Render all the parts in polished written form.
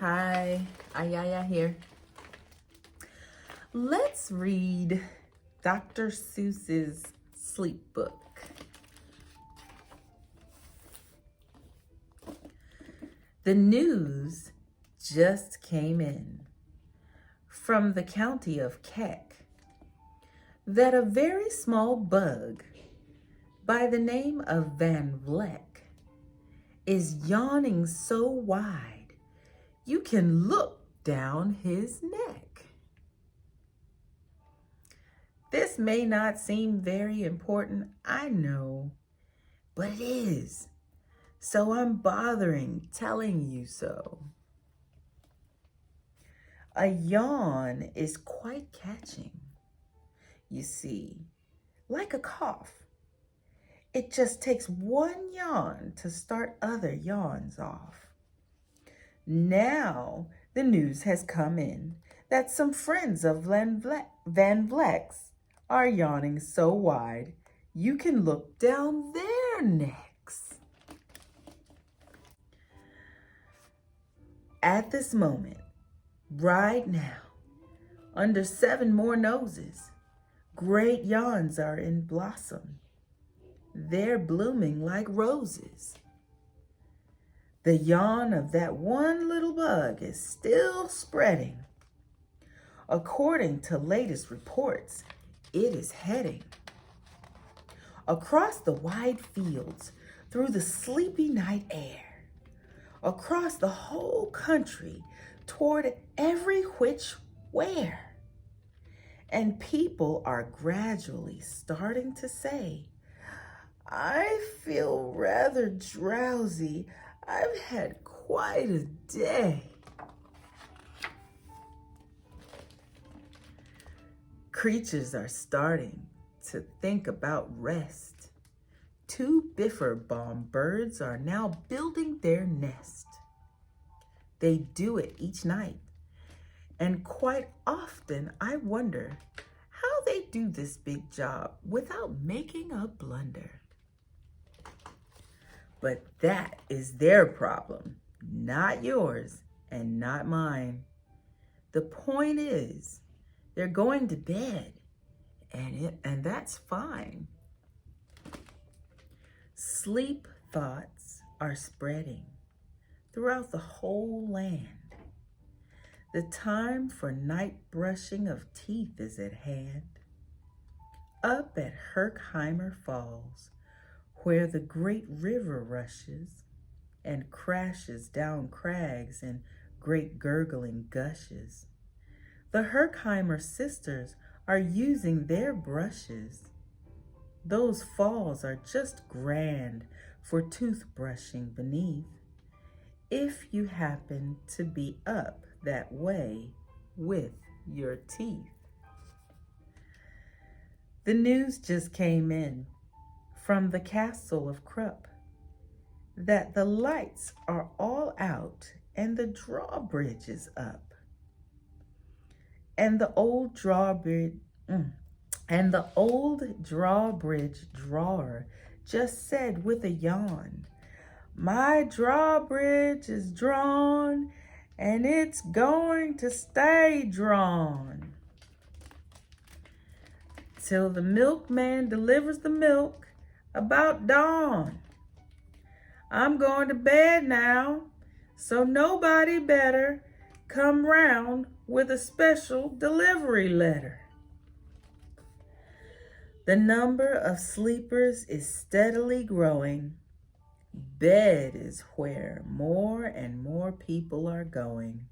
Hi, Ayaya here. Let's read Dr. Seuss's sleep book. The news just came in from the county of Keck that a very small bug by the name of Van Vleck is yawning so wide you can look down his neck. This may not seem very important, I know, but it is. So I'm bothering telling you so. A yawn is quite catching. You see, like a cough. It just takes one yawn to start other yawns off. Now the news has come in that some friends of Van Vleck's are yawning so wide you can look down their necks. At this moment, right now, under 7 more noses, great yawns are in blossom. They're blooming like roses. The yawn of that one little bug is still spreading. According to latest reports, it is heading across the wide fields, through the sleepy night air, across the whole country, toward every which where. And people are gradually starting to say, I feel rather drowsy. I've had quite a day. Creatures are starting to think about rest. 2 Biffer-bomb birds are now building their nest. They do it each night, and quite often I wonder how they do this big job without making a blunder. But that is their problem, not yours and not mine. The point is, they're going to bed, and that's fine. Sleep thoughts are spreading throughout the whole land. The time for night brushing of teeth is at hand. Up at Herkheimer Falls, where the great river rushes and crashes down crags in great gurgling gushes, the Herkheimer sisters are using their brushes. Those falls are just grand for toothbrushing beneath, if you happen to be up that way with your teeth. The news just came in from the castle of Krupp that the lights are all out and the drawbridge is up. And the old drawbridge drawer just said with a yawn, my drawbridge is drawn and it's going to stay drawn till the milkman delivers the milk about dawn. I'm going to bed now, so nobody better come round with a special delivery letter. The number of sleepers is steadily growing. Bed is where more and more people are going.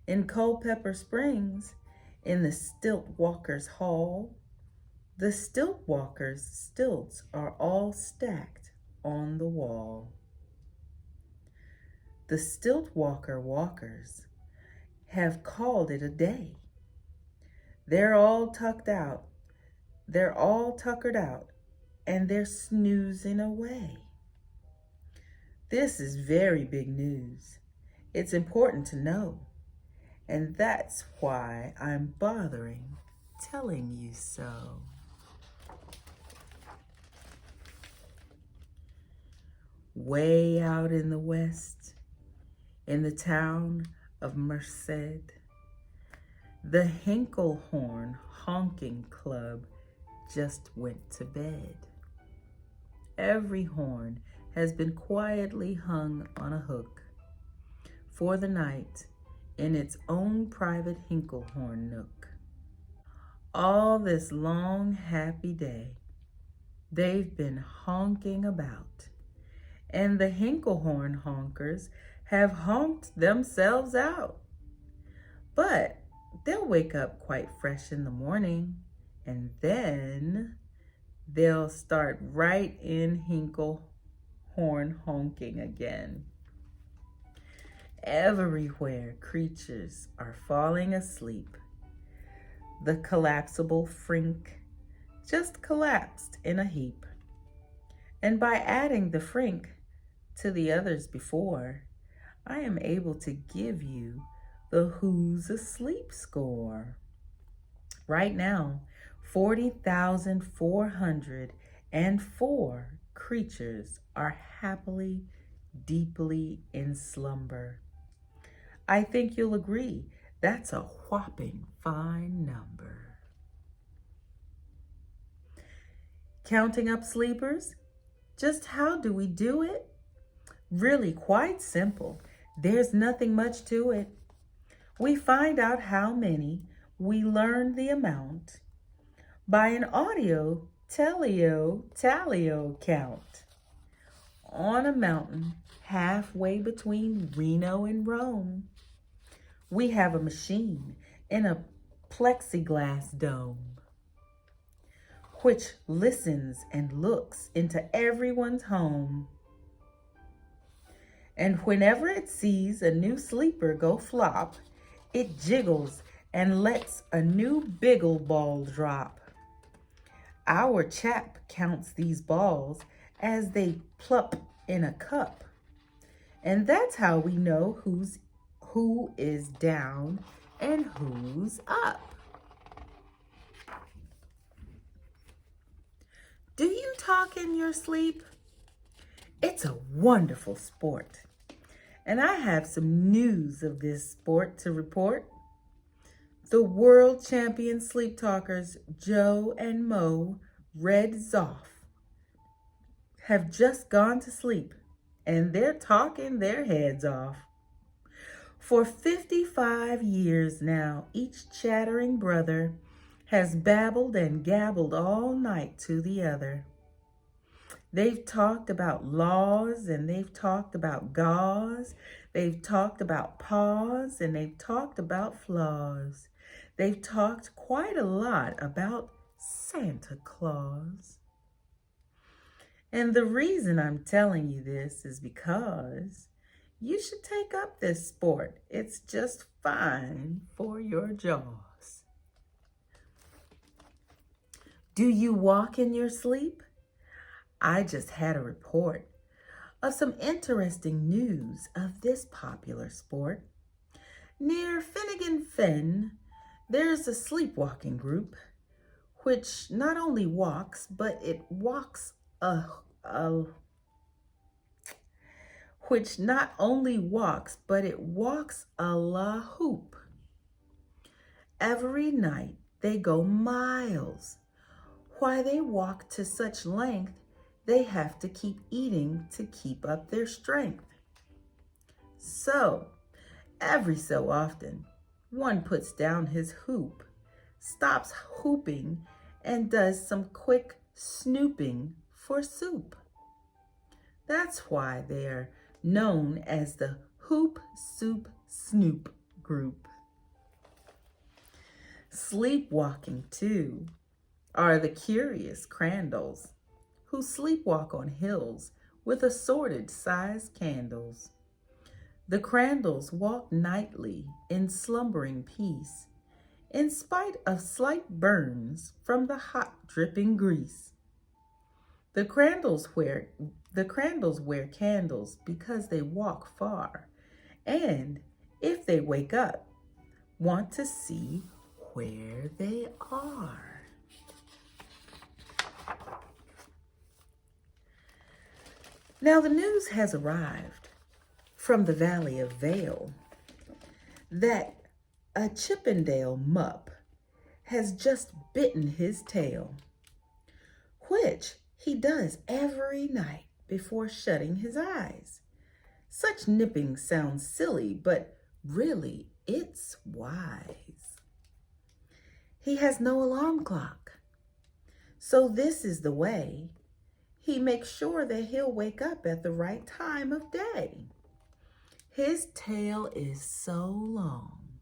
In Culpeper Springs, in the Stilt Walkers' Hall, the Stilt Walkers' stilts are all stacked on the wall. The Stilt Walkers have called it a day. They're all tuckered out, and they're snoozing away. This is very big news. It's important to know, and that's why I'm bothering telling you so. Way out in the west, in the town of Merced. The Hinklehorn Honking Club just went to bed. Every horn has been quietly hung on a hook for the night in its own private Hinklehorn nook. All this long, happy day, they've been honking about, and the Hinklehorn honkers have honked themselves out. But they'll wake up quite fresh in the morning, and then they'll start right in Hinklehorn honking again. Everywhere creatures are falling asleep. The collapsible frink just collapsed in a heap. And by adding the frink to the others before, I am able to give you the Who's Asleep score. Right now, 40,404 creatures are happily, deeply in slumber. I think you'll agree that's a whopping fine number. Counting up sleepers? Just how do we do it? Really quite simple. There's nothing much to it. We find out how many, we learn the amount by an audio tally-o count. On a mountain halfway between Reno and Rome, we have a machine in a plexiglass dome, which listens and looks into everyone's home. And whenever it sees a new sleeper go flop, it jiggles and lets a new biggle ball drop. Our chap counts these balls as they plop in a cup. And that's how we know who is down and who's up. Do you talk in your sleep? It's a wonderful sport. And I have some news of this sport to report. The world champion sleep talkers Joe and Mo Red Zoff have just gone to sleep, and they're talking their heads off. For 55 years now, each chattering brother has babbled and gabbled all night to the other. They've talked about laws, and they've talked about gauze. They've talked about paws, and they've talked about flaws. They've talked quite a lot about Santa Claus. And the reason I'm telling you this is because you should take up this sport. It's just fine for your jaws. Do you walk in your sleep? I just had a report of some interesting news of this popular sport. Near Finnegan Fen, there's a sleepwalking group which not only walks, but it walks a la hoop. Every night they go miles. Why they walk to such length, they have to keep eating to keep up their strength. So, every so often, one puts down his hoop, stops hooping, and does some quick snooping for soup. That's why they're known as the Hoop Soup Snoop Group. Sleepwalking, too, are the curious Crandalls, who sleepwalk on hills with assorted sized candles. The Crandalls walk nightly in slumbering peace, in spite of slight burns from the hot dripping grease. The Crandalls wear candles because they walk far, and if they wake up, want to see where they are. Now the news has arrived from the Valley of Vale that a Chippendale mup has just bitten his tail, which he does every night before shutting his eyes. Such nipping sounds silly, but really it's wise. He has no alarm clock, so this is the way he makes sure that he'll wake up at the right time of day. His tail is so long,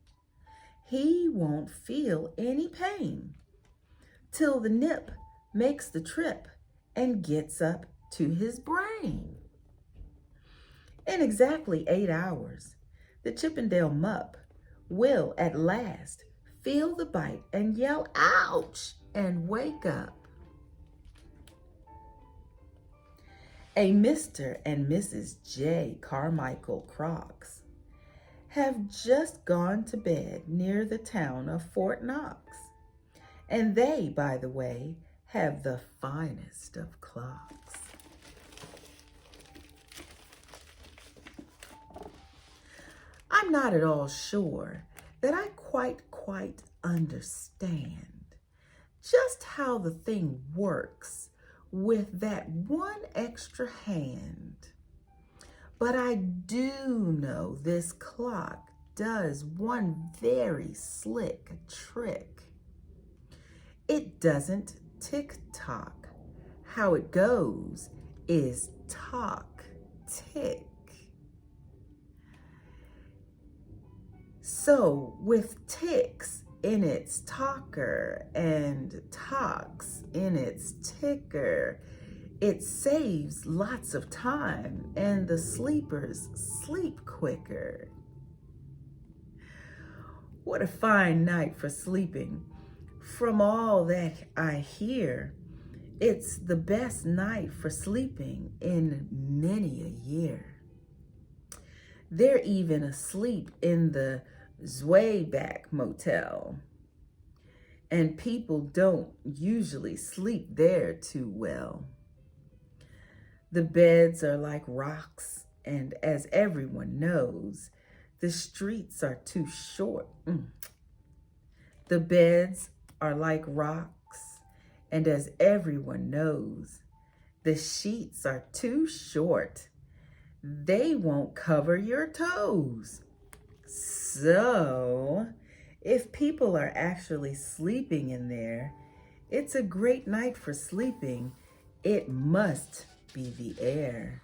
he won't feel any pain till the nip makes the trip and gets up to his brain. In exactly 8 hours, the Chippendale mup will at last feel the bite and yell, "Ouch!" and wake up. A Mr. and Mrs. J. Carmichael Crocs have just gone to bed near the town of Fort Knox. And they, by the way, have the finest of clocks. I'm not at all sure that I quite understand just how the thing works with that one extra hand. But I do know this clock does one very slick trick. It doesn't tick-tock. How it goes is tock-tick. So with ticks in its talker and tocks in its ticker, it saves lots of time and the sleepers sleep quicker. What a fine night for sleeping. From all that I hear, it's the best night for sleeping in many a year. They're even asleep in the Zweiback Motel, and people don't usually sleep there too well. The beds are like rocks, and as everyone knows, the streets are too short. The beds are like rocks, and as everyone knows, the sheets are too short. They won't cover your toes. So, if people are actually sleeping in there, it's a great night for sleeping. It must be the air.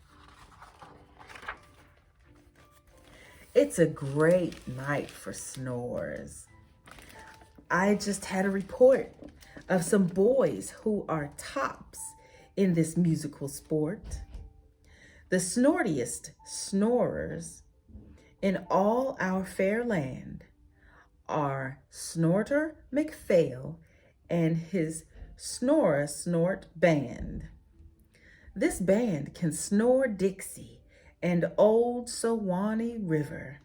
It's a great night for snores. I just had a report of some boys who are tops in this musical sport. The snortiest snorers in all our fair land are Snorter McPhail and his Snore-a-Snort band. This band can snore Dixie and Old Suwannee River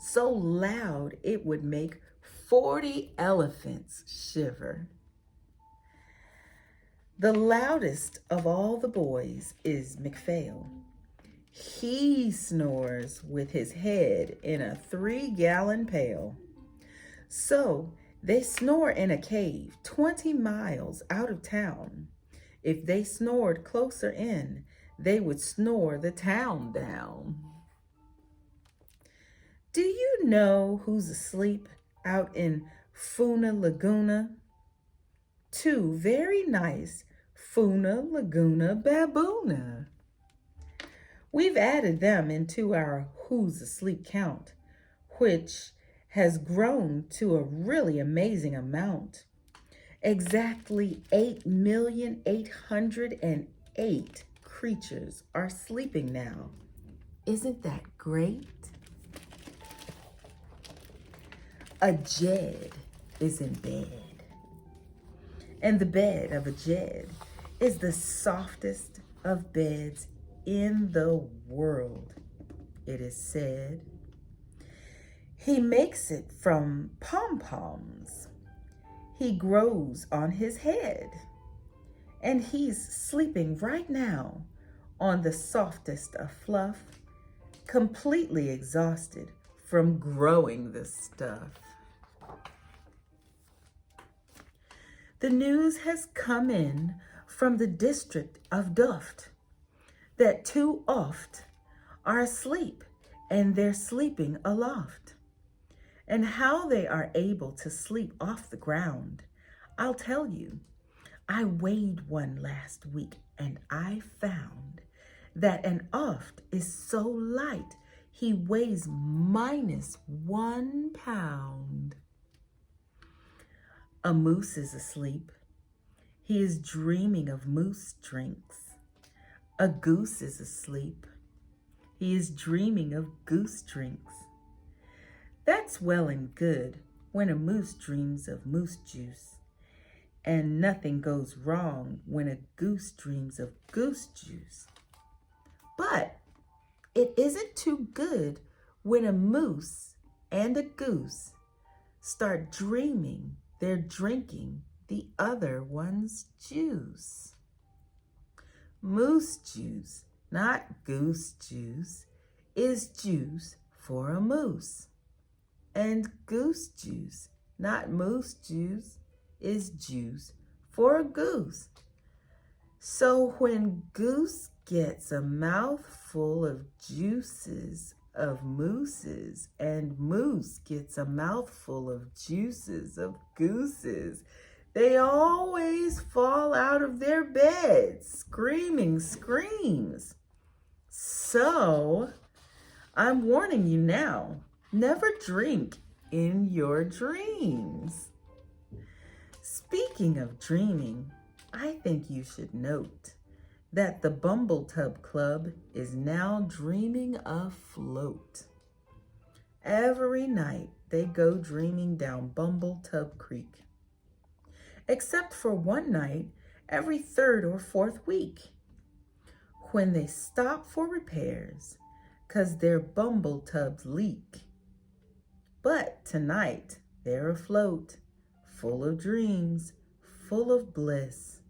so loud it would make 40 elephants shiver. The loudest of all the boys is McPhail. He snores with his head in a 3-gallon pail. So they snore in a cave 20 miles out of town. If they snored closer in, they would snore the town down. Do you know who's asleep out in Funa Laguna? 2 very nice Funa Laguna baboona. We've added them into our Who's Asleep count, which has grown to a really amazing amount. Exactly 8,808,000 creatures are sleeping now. Isn't that great? A Jed is in bed, and the bed of a Jed is the softest of beds in the world, it is said. He makes it from pom-poms. He grows on his head, and he's sleeping right now on the softest of fluff completely exhausted from growing this stuff. The news has come in from the district of Duft that too oft are asleep and they're sleeping aloft. And how they are able to sleep off the ground, I'll tell you. I weighed one last week and I found that an oft is so light he weighs -1 pound. A moose is asleep. He is dreaming of moose drinks. A goose is asleep. He is dreaming of goose drinks. That's well and good when a moose dreams of moose juice, and nothing goes wrong when a goose dreams of goose juice. But it isn't too good when a moose and a goose start dreaming they're drinking the other one's juice. Moose juice, not goose juice, is juice for a moose. And goose juice, not moose juice, is juice for a goose. So when goose gets a mouthful of juices of mooses and moose gets a mouthful of juices of gooses, they always fall out of their beds screaming screams. So I'm warning you now, never drink in your dreams. Speaking of dreaming, I think you should note that the Bumbletub Club is now dreaming afloat. Every night they go dreaming down Bumbletub Creek. Except for one night every 3rd or 4th week, when they stop for repairs 'cause their bumbletubs leak. But tonight they're afloat, full of dreams, full of bliss,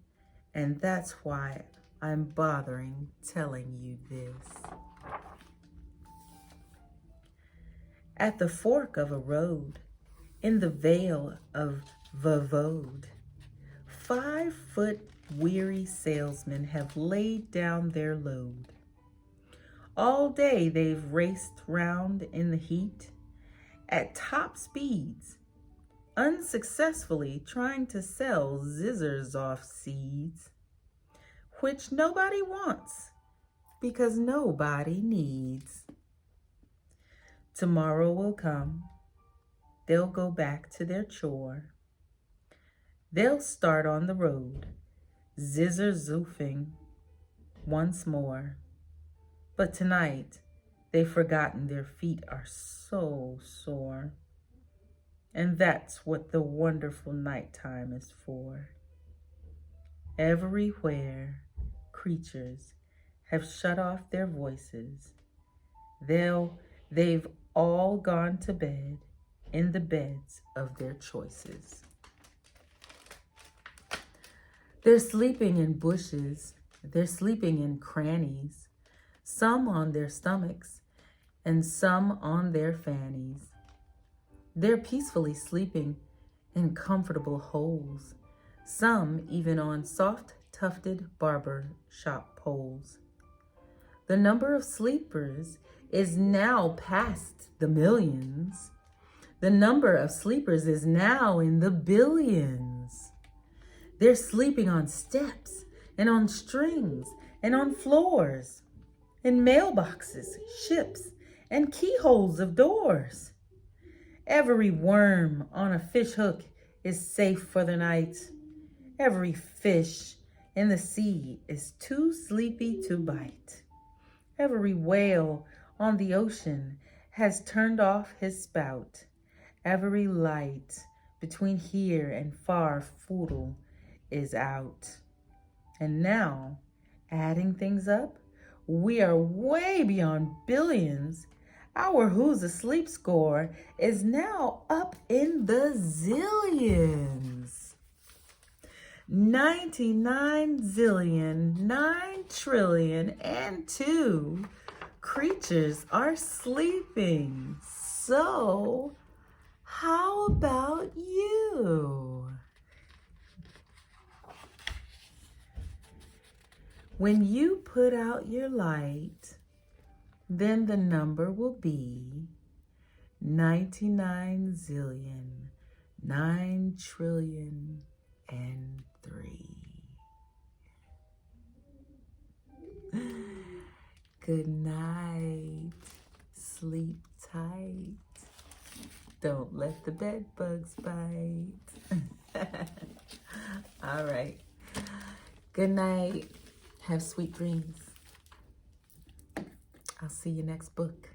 and that's why I'm bothering telling you this. At the fork of a road, in the vale of Vavode, 5-foot weary salesmen have laid down their load. All day they've raced round in the heat at top speeds, unsuccessfully trying to sell zizzers off seeds, which nobody wants because nobody needs. Tomorrow will come. They'll go back to their chore. They'll start on the road, zizzer-zoofing once more. But tonight, they've forgotten their feet are so sore. And that's what the wonderful nighttime is for. Everywhere, creatures have shut off their voices. They've all gone to bed in the beds of their choices. They're sleeping in bushes, they're sleeping in crannies, some on their stomachs and some on their fannies. They're peacefully sleeping in comfortable holes, some even on soft tufted barber shop poles. The number of sleepers is now past the millions. The number of sleepers is now in the billions. They're sleeping on steps and on strings and on floors, in mailboxes, ships, and keyholes of doors. Every worm on a fish hook is safe for the night. Every fish in the sea is too sleepy to bite. Every whale on the ocean has turned off his spout. Every light between here and far Foodle is out. And now, adding things up, we are way beyond billions. Our Who's Asleep score is now up in the zillions. 99 zillion, 9 trillion, and 2 creatures are sleeping. So, how about you? When you put out your light, then the number will be 99 zillion, 9 trillion, and 3. Good night. Sleep tight. Don't let the bed bugs bite. All right. Good night. Have sweet dreams. I'll see you next book.